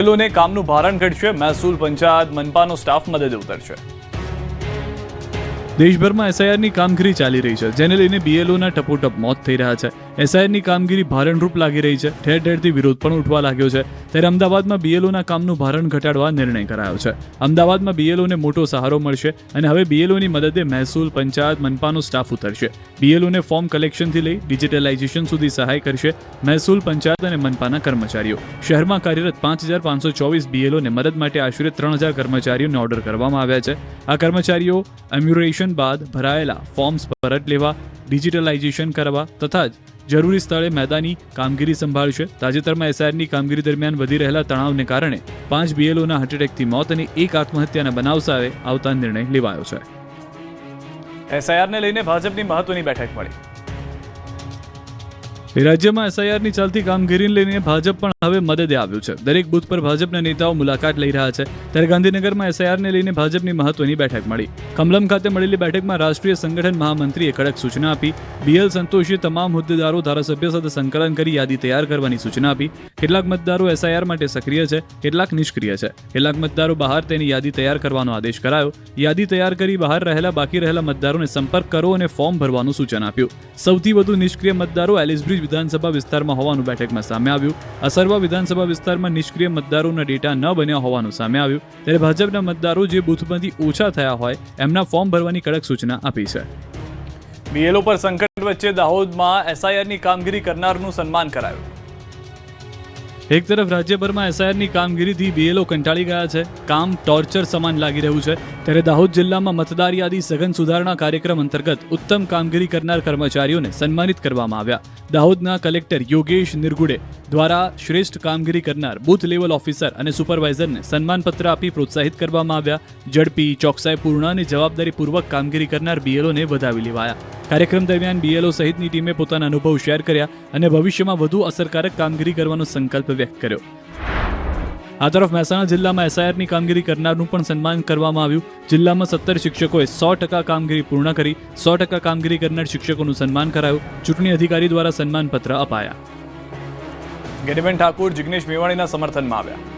બીએલઓને કામનું ભારણ ઘટશે, મહેસૂલ પંચાયત મનપાનો સ્ટાફ મદદે ઉતરશે। દેશભરમાં એસઆઈઆરની કામગીરી ચાલી રહી છે, જેને લઈને બીએલઓના ટપોટપ મોત થઈ રહ્યા છે। એસઆઈઆરની કામગીરી ભાरणરૂપ લાગી રહી છે। ઠેર ઠેરથી વિરોધ પણ ઉઠવા લાગ્યો છે। ત્યારે અમદાવાદમાં બીએલઓના કામનું ભારણ ઘટાડવા નિર્ણય કરાયો છે। અમદાવાદમાં બીએલઓને મોટો સહારો મળશે અને હવે બીએલઓની મદદે મહેસૂલ પંચાયત મનપાનો સ્ટાફ ઉતરશે। બીએલઓને ફોર્મ કલેક્શનથી લઈ ડિજિટલાઇઝેશન સુધી સહાય કરશે મહેસૂલ પંચાયત અને મનપાના કર્મચારીઓ। શહેરમાં કાર્યરત 5524 બીએલઓને મદદ માટે આશરે 3000 કર્મચારીઓને ઓર્ડર કરવામાં આવ્યા છે। આ કર્મચારીઓ એમ્યુરેશન બાદ ભરાયેલા ફોર્મ્સ પરત લેવા, ડિજિટલાઇઝેશન કરવા તથા જરૂરી સ્થળે મેદાની કામગીરી સંભાળશે। તાજેતરમાં એસઆઈઆરની કામગીરી દરમિયાન વધી રહેલા તણાવને કારણે 5 બીએલઓના હાર્ટ એટેકથી મોત અને 1 આત્મહત્યાના બનાવ સામે આવતા નિર્ણય લેવાયો છે। એસઆઈઆરને લઈને ભાજપની મહત્વની બેઠક મળી। રાજ્યમાં એસઆઈઆરની ચાલતી કામગીરીને લઈને ભાજપ પણ હવે મદદે આવ્યું છે। દરેક બૂથ પર ભાજપના નેતાઓ મુલાકાત લઈ રહ્યા છે। ત્યારે ગાંધીનગરમાં એસઆઈઆરને લઈને ભાજપની મહત્વની બેઠક મળી। કમલમ ખાતે મળેલી બેઠકમાં રાષ્ટ્રીય સંગઠન મહામંત્રીએ કડક સૂચના આપી। બીએલ સંતોષીએ તમામ હોદ્દેદારો, ધારાસભ્યો સાથે સંકલન કરી યાદી તૈયાર કરવાની સૂચના આપી। કેટલાક મતદારો એસઆઈઆર માટે સક્રિય છે, કેટલાક નિષ્ક્રિય છે। કેટલાક મતદારો બહાર તેની યાદી તૈયાર કરવાનો આદેશ કરાયો। યાદી તૈયાર કરી બહાર રહેલા બાકી રહેલા મતદારોને સંપર્ક કરો અને ફોર્મ ભરવાનું સૂચન આપ્યું। સૌથી વધુ નિષ્ક્રિય મતદારો એલિસબ્રિજ વિધાનસભા વિસ્તારમાં હોવાનું બેઠકમાં સામે આવ્યું। અસરવા વિધાનસભા વિસ્તારમાં નિષ્ક્રિય મતદારોના ડેટા ન બન્યા હોવાનું સામે આવ્યું। ત્યારે ભાજપના મતદારો જે બૂથમાંથી ઓછા થયા હોય એમના ફોર્મ ભરવાની કડક સૂચના આપી છે। બીએલઓ પર સંકટ વચ્ચે દાહોદમાં એસઆઈઆરની કામગીરી કરનારનું સન્માન કરાયું। એક તરફ રાજ્યભરમાં એસઆઈઆરની કામગીરીથી બીએલઓ કંટાળી ગયા છે, કામ ટોર્ચર સમાન લાગી રહ્યું છે। ત્યારે દાહોદ જિલ્લામાં મતદાર યાદી સઘન સુધારણા કાર્યક્રમ અંતર્ગત ઉત્તમ કામગીરી કરનાર કર્મચારીઓને સન્માનિત કરવામાં આવ્યા। દાહોદના કલેક્ટર યોગેશ નિરગુડે દ્વારા શ્રેષ્ઠ કામગીરી કરનાર બૂથ લેવલ ઓફિસર અને સુપરવાઇઝરને સન્માનપત્ર આપી પ્રોત્સાહિત કરવામાં આવ્યા। ઝડપી, ચોકસાઈપૂર્ણ અને જવાબદારીપૂર્વક કામગીરી કરનાર બીએલઓને વધાવી લેવાયા। કાર્યક્રમ દરમિયાન બીએલઓ સહિતની ટીમે પોતાના અનુભવ શેર કર્યા અને ભવિષ્યમાં વધુ અસરકારક કામગીરી કરવાનો સંકલ્પ વ્યક્ત કર્યો। આ તરફ મહેસાણા જિલ્લામાં એસઆઈઆરની કામગીરી કરનારનું પણ સન્માન કરવામાં આવ્યું। જિલ્લામાં 17 શિક્ષકોએ 100% કામગીરી પૂર્ણ કરી 100% કામગીરી કરનાર શિક્ષકોનું સન્માન કરાયું। ચૂંટણી અધિકારી દ્વારા સન્માનપત્ર અપાયા। ગેનીબેન ઠાકોર જિગ્નેશ મેવાણીના સમર્થનમાં આવ્યા।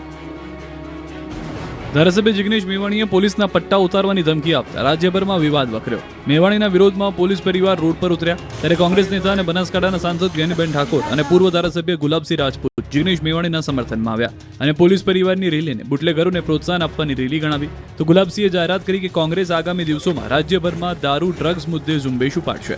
ધારાસભ્ય જિગ્નેશ મેવાણીએ પોલીસના પટ્ટા ઉતારવાની ધમકી આપતા રાજ્યભરમાં વિવાદ વકર્યો। મેવાણીના વિરોધમાં પોલીસ પરિવાર રોડ પર ઉતર્યા। ત્યારે કોંગ્રેસ નેતા અને બનાસકાંઠાના સાંસદ ગેનીબેન ઠાકોર અને પૂર્વ ધારાસભ્ય ગુલાબસિંહ રાજપૂત જિગ્નેશ મેવાણીના સમર્થનમાં આવ્યા અને પોલીસ પરિવારની રેલીને બુટલેગરોને પ્રોત્સાહન આપવાની રેલી ગણાવી। તો ગુલાબસિંહે જાહેરાત કરી કે કોંગ્રેસ આગામી દિવસોમાં રાજ્યભરમાં દારૂ, ડ્રગ્સ મુદ્દે ઝુંબેશ ઉપાડશે।